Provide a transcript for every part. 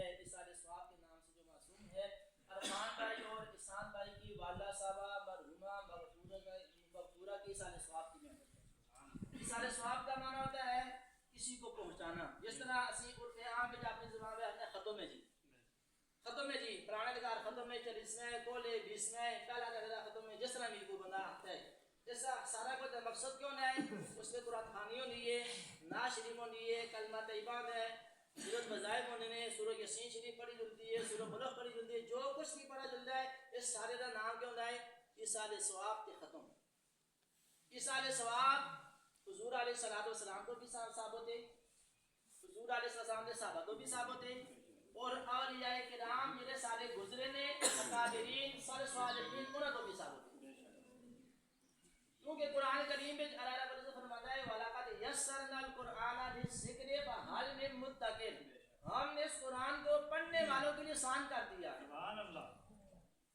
ہے اصال ثواب کے نام سے جو معصوم ہے، ارمان بھائی اور احسان بھائی کی والدہ صاحبہ مرحومہ مغفورہ کی اصال ثواب کی محنت ہے۔ اصال ثواب کا معنی ہوتا ہے کسی کو پہنچانا، جس طرح اسی عرف عام میں اپنی زبان میں اپنے خطوں میں جی پرانے دکار خطوں میں 40 میں کولے 20 میں کالا دغرا خطوں میں جس طرح میرے کو بنا آتا ہے، جیسا سارا کو مقصد کیوں نہ ہے اس میں قرآن خوانیوں لیے نا شریفوں لیے کلمہ طیبہ ہے، سورۃ وظائف ہونے میں سورۃ یاسین شریف پڑھی جلتی ہے، سورۃ ملک پڑھی جلتی ہے، جو کچھ بھی پڑھا جلتا ہے اس سارے کا نام کیوں نہ ہے اصال ثواب کے ختم۔ اصال ثواب حضور علیہ الصلوۃ والسلام کو بھی ثابت ہے، حضور علیہ السلام کے صحابہ کو بھی ثابت ہے، اور اولیاء کرام جنہیں سارے گزرے نے اکابرین صالحین انہوں کو بھی ثابت ہے، کیونکہ قرآن کریم میں اللہ رب العزت فرماتا ہے وَلَقَدْ يَسَّرْنَا الْقُرْآنَ لِلذِّكْرِ فَهَلْ مِن مُّدَّكِرٍ، ہم نے اس قرآن کو پڑھنے والوں کے لیے آسان کر دیا ہے۔ سبحان اللہ۔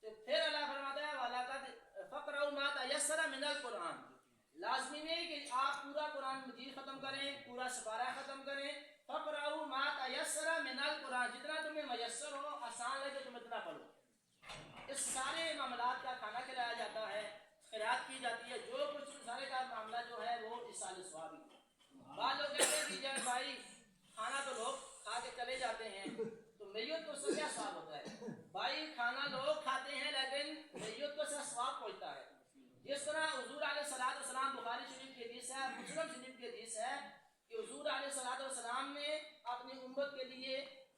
تو پھر اللہ فرماتا ہے وَلَقَدْ فَقْرَؤْا مَا تَيَسَّرَ مِنَ الْقُرْآنِ، لازمی نہیں کہ آپ پورا قرآن مجید ختم کریں، پورا سپارہ ختم کریں، فَقْرَؤْا مَا تَيَسَّرَ مِنَ الْقُرْآنِ، جتنا تمہیں میسر ہو آسان لگے تم اتنا پڑھو۔ اس سارے معاملات کا کھانا کھلایا جاتا ہے، قرات کی جاتی ہے، جو کچھ سارے کا معاملہ جو ہے وہ اصال ثواب ہے۔ بعض لوگ کہتے ہیں کہ جب بھائی کھانا تو لوگ کھا کے چلے جاتے ہیں تو میت کو اس سے کیا ثواب ہوتا ہے؟ بھائی کھانا لوگ کھاتے ہیں لیکن میت کو اس سے ثواب پہنچتا ہے۔ جس طرح حضور علیہ الصلوۃ والسلام بخاری شریف کی حدیث ہے، مسلم شریف کی حدیث ہے کہ حضور علیہ الصلوۃ والسلام نے اپنی امت کے لیے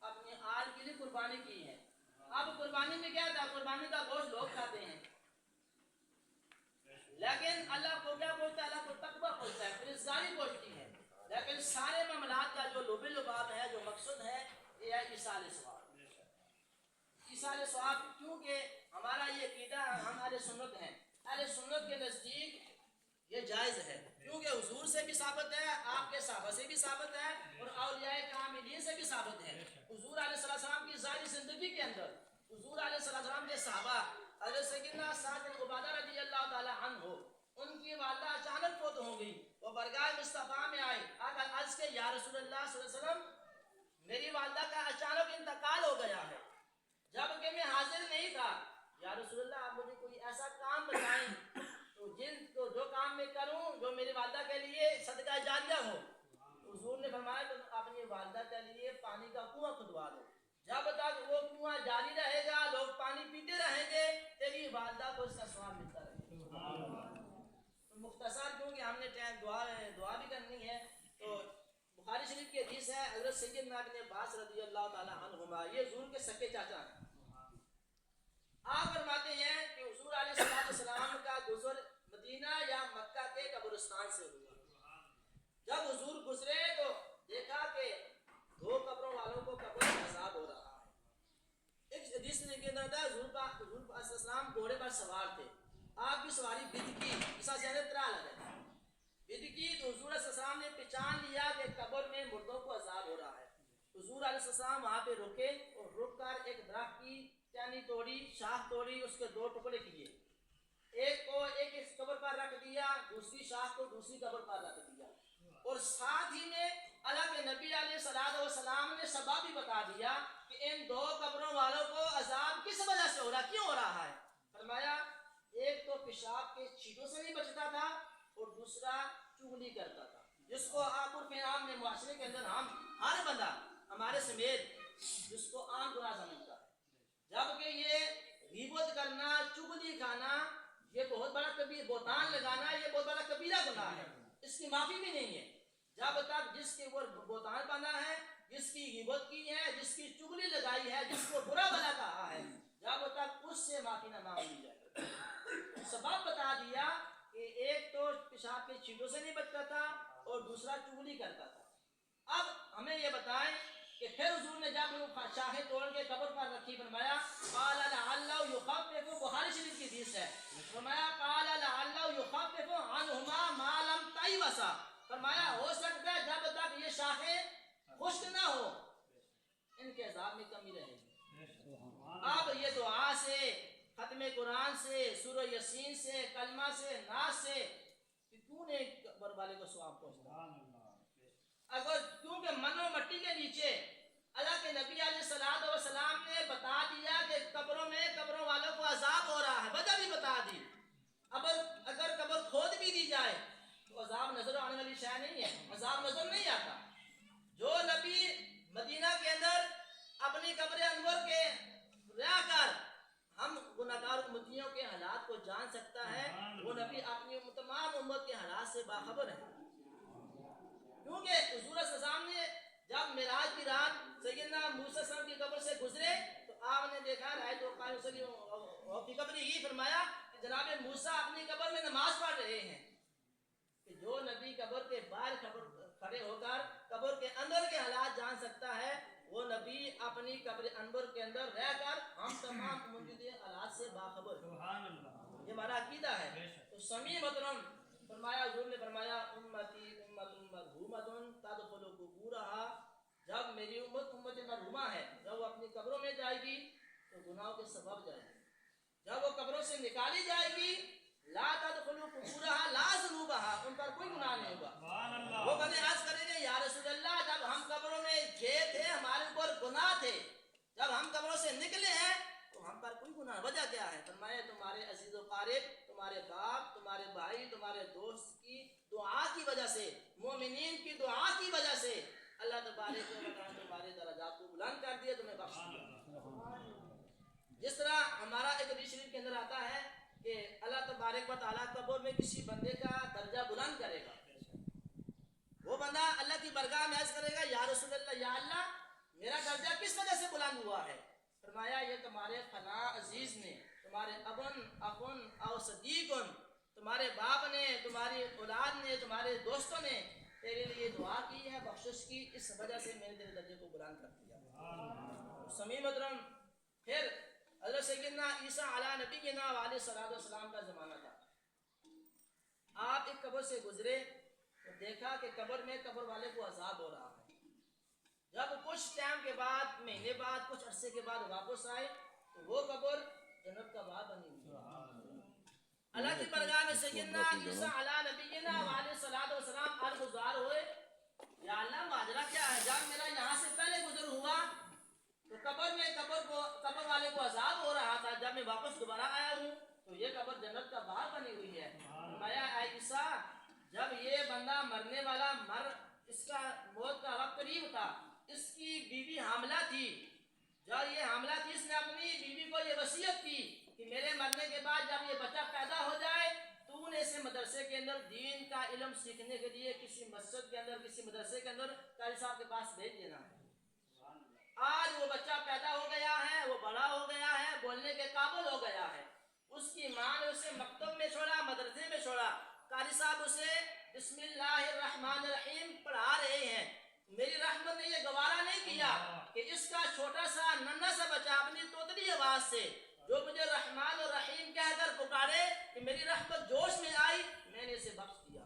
اپنے آل کے لیے قربانی کی ہے۔ اب قربانی میں کیا تھا؟ قربانی کا گوشت لوگ کھاتے ہیں لیکن اللہ کو کیا پہنچتا ہے؟ اللہ کو تقویٰ پہنچتا ہے، پرہیزگاری پہنچتی ہے، لیکن سارے معاملات کا جو لب لباب ہے، جو مقصد ہے یہ ہے اصال ثواب۔ اصال ثواب کیونکہ ہمارا یہ عقیدہ، ہم اہل سنت ہیں، اہل سنت کے نزدیک یہ جائز ہے، کیونکہ حضور سے بھی ثابت ہے، آپ کے صحابہ سے بھی ثابت ہے، اور اولیاء کاملین سے بھی ثابت ہے۔ حضور علیہ السلام کی ظاہری زندگی کے اندر حضور علیہ السلام کے صحابہ حضرت سیدنا سعد بن عبادہ رضی اللہ تعالی عنہ، ان کی والدہ اچانک فوت ہو گئی، وہ برگاہ مصطفیٰ میں آئے، آقا عرض کے یا رسول اللہ صلی اللہ علیہ وسلم میری والدہ کا اچانک انتقال ہو گیا ہے، جبکہ میں حاضر نہیں تھا، یا رسول اللہ آپ مجھے کوئی ایسا کام بتائیں تو جو کام میں کروں جو میری والدہ کے لیے صدقہ جاریہ ہو۔ حضور نے فرمایا کہ اپنی والدہ کے لیے پانی کا کنواں کھدوا دو، جب تک وہ کنواں جاری رہے گا لوگ پانی پیتے رہیں گے تیری والدہ کو اس کا ثواب ملتا رہے گا۔ مختصر کیونکہ ہم نے دعا بھی کرنی ہے، تو بخاری شریف کی حدیث ہے، حضرت سیدنا ابن عباس رضی اللہ تعالی عنہما، یہ حضور کے سکے چاچا ہیں، آپ فرماتے ہیں کہ حضور علیہ السلام کا گزر مدینہ یا مکہ کے قبرستان سے ہوا، جب حضور گزرے تو دیکھا کہ دو قبروں والوں کو قبر میں عذاب ہو رہا ہے۔ ایک حدیث کے اندر تھا حضور علیہ السلام گھوڑے پر سوار تھے، آپ کی سواری بدکی اسا زیادہ ترا لگا بدکی، تو حضور علیہ السلام نے پہچان لیا کہ قبر میں مردوں کو عذاب ہو رہا ہے۔ حضور علیہ السلام وہاں پہ رکے اور رک کر ایک درخت کی ٹہنی توڑی، شاخ توڑی، اس کے دو ٹکڑے کیے، ایک کو ایک اس قبر پر رکھ دیا، دوسری شاخ کو دوسری قبر پر رکھ دیا، اور ساتھ ہی میں اللہ کے نبی علیہ السلام نے سبب بھی بتا دیا کہ ان دو قبروں والوں کو عذاب کس وجہ سے ہو رہا، کیوں ہو رہا ہے؟ فرمایا ایک تو پیشاب کے چھینٹوں سے نہیں بچتا تھا اور دوسرا چغلی کرتا تھا، جس کو آپ عام میں معاشرے کے اندر ہم ہر بندہ ہمارے سمیت جس کو عام گناہ سمجھتا ہے، جبکہ یہ غیبت کرنا، چغلی کھانا، یہ بہت بڑا بہتان لگانا، یہ بہت بڑا کبیرہ گناہ ہے، اس کی معافی بھی نہیں ہے۔ جب تک جس کے اوپر بہتان بنا ہے، جس کی غیبت کی ہے، جس کی چغلی لگائی ہے، جس کو برا بھلا کہا ہے، جب تک اس سے معافی نہ مانگی جائے۔ سبب بتا دیا کہ ایک تو پیشاب کے چھینٹوں سے نہیں بچتا تھا اور دوسرا چغلی کرتا تھا۔ اب ہمیں یہ بتائیں کہ پھر حضور نے جب وہ شاخیں توڑ کے قبر پر رکھی، فرمایا قال لعلہ یخفف، بخاری شریف کی حدیث ہے، فرمایا قال لعلہ یخفف عنہما ما لم تیبسا، فرمایا ہو سکتا ہے جب تک یہ شاخیں خشک نہ ہو ان کے عذاب میں کمی رہے گی۔ اب یہ دعا سے، ختم قرآن سے، سورہ یاسین سے، کلمہ سے، ناس سے کیوں نے قبر والے کو ثواب پہنچتا؟ اگر کیونکہ من و مٹی کے نیچے اللہ کے نبی علیہ الصلوۃ عذاب نظر نہیں آتا. جو نبی مدینہ کے اندر اپنی قبر انور کے رہ کر ہم گناہگار امتیوں کے حالات کو جان سکتا ہے, وہ نبی اپنی تمام امت کے حالات سے باخبر ہے. کیونکہ حضور صلی اللہ علیہ وسلم نے جب معراج کی رات سیدنا موسیٰ علیہ السلام کی قبر سے گزرے تو آپ نے دیکھا رایت وقائم کی قبر ہی فرمایا کہ جناب موسیٰ اپنی قبر میں نماز پڑھ رہے ہیں. کہ جو نبی قبر کے باہر کھڑے ہو کر قبر کے اندر کے حالات جان سکتا ہے, وہ نبی اپنی قبر انور کے اندر رہ کر ہم تمام موجودہ حالات سے باخبر ہے. یہ ہمارا عقیدہ ہے. تو سمیع محترم فرمایا, حضور نے فرمایا امتی امت مرحومۃ تدخل قبورہا, جب میری امت امت مرحومہ ہے, جب وہ اپنی قبروں میں جائے گی تو گناہوں کے سبب جائے گی. جب وہ قبروں سے نکالی جائے گی لا تدخلوا قبورہا لا ذنوبہا, ان پر کوئی گناہ نہیں ہوگا. وہ بندے عرض کریں گے یا رسول اللہ جب ہم قبروں میں گئے تھے ہمارے اوپر گناہ تھے, جب ہم قبروں سے نکلے ہیں تو ہم پر کوئی گناہ, وجہ کیا ہے؟ فرمایا تمہارے عزیز و قارب, تمہارے باپ, تمہارے بھائی, تمہارے دوست کی دعا کی وجہ سے, مومنین کی دعا کی وجہ سے اللہ تبارک و تعالیٰ تمہارے درجات کو بلند کر دیا, تمہیں بخش دیا. جس طرح ہمارا ایک حدیث شریف کے اندر آتا ہے کہ اللہ تبارک و تعالیٰ قبر میں کسی بندے کا درجہ بلند کرے گا. وہ بندہ اللہ کی بارگاہ میں عرض کرے گا یا رسول اللہ, یا اللہ میرا درجہ کس وجہ سے بلند ہوا ہے؟ فرمایا یہ تمہارے فلاں عزیز نے, تمہارے ابن اخن او صدیقن, تمہارے باپ نے, تمہاری اولاد نے, تمہارے دوستوں نے تیرے لیے دعا کی ہے, بخشش کی, اس وجہ سے میں نے تیرے درجے کو بلند کر دیا. سمیع محترم پھر حضرت سیدنا عیسیٰ علیہ نبینا علیہ السلام کا زمانہ تھا. آپ ایک قبر سے گزرے تو دیکھا کہ قبر میں قبر والے کو عذاب ہو رہا ہے. جب کچھ ٹائم کے بعد, مہینے بعد, کچھ عرصے کے بعد واپس آئے تو وہ قبر جنت کا باغ بنی ہوئی. اللہ کی بارگاہ میں سیدنا عیسیٰ علیہ نبینا علیہ السلام عرضگزار ہوئے, یا اللہ ماجرا کیا ہے؟ جب میرا یہاں سے پہلے گزر ہوا تو قبر میں قبر والے کو عذاب ہو رہا تھا, جب میں واپس دوبارہ آیا ہوں تو یہ قبر جنت کا باغ بنی ہوئی ہے. فرمایا اے عیسیٰ جب یہ بندہ مرنے والا اس کا موت کا وقت قریب تھا, اس کی بیوی حاملہ تھی, جب یہ حاملہ تھی اس نے اپنی بیوی کو یہ وصیت کی کہ میرے مرنے کے بعد جب یہ بچہ پیدا ہو جائے تو نے اسے مدرسے کے اندر دین کا علم سیکھنے کے لیے کسی مسجد کے اندر, کسی مدرسے کے اندر قاری صاحب کے پاس بھیج دینا. آج وہ بچہ پیدا ہو گیا ہے, وہ بڑا ہو گیا ہے, بولنے کے قابل ہو گیا ہے. اس کی ماں نے اسے مکتب میں چھوڑا, مدرسے میں چھوڑا, قاری صاحب اسے بسم اللہ الرحمن الرحیم پڑھا رہے ہیں. میری رحمت نے یہ گوارا نہیں کیا کہ اس کا چھوٹا سا ننھا سا بچہ اپنی توتلی آواز سے جو مجھے رحمان اور رحیم کہہ کر پکارے کہ میری رحمت جوش میں آئی, میں نے اسے بخش دیا.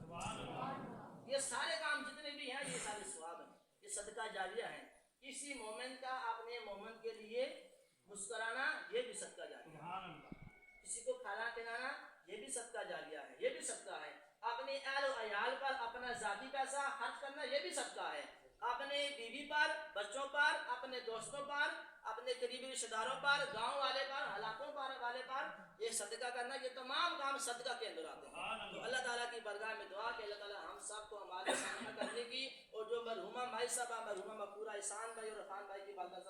یہ سارے کام جتنے بھی ہیں یہ سارے ثواب ہیں, یہ صدقہ جاریہ ہے. کسی مومن کا اپنے مومن کے لیے مسکرانا یہ بھی صدقہ جاریہ ہے. کسی کو کھانا پلانا یہ بھی صدقہ جاریہ ہے, یہ بھی صدقہ ہے. اپنے اہل و عیال پر اپنا ذاتی پیسہ خرچ کرنا یہ بھی صدقہ ہے. اپنے بیوی پر, بچوں پر, اپنے دوستوں پر, اپنے قریبی رشتہ داروں پر, گاؤں والے پر, علاقوں والے پر یہ صدقہ کرنا, یہ تمام کام صدقہ کے اندر آتے ہیں. تو اللہ تعالیٰ کی بارگاہ میں دعا کہ اللہ تعالیٰ ہم سب کو ہمارے سامنے کرنے کی, اور جو مرحومہ مائی صاحبہ, مرحومہ مقبورہ احسان بھائی اور عرفان بھائی کی والدہ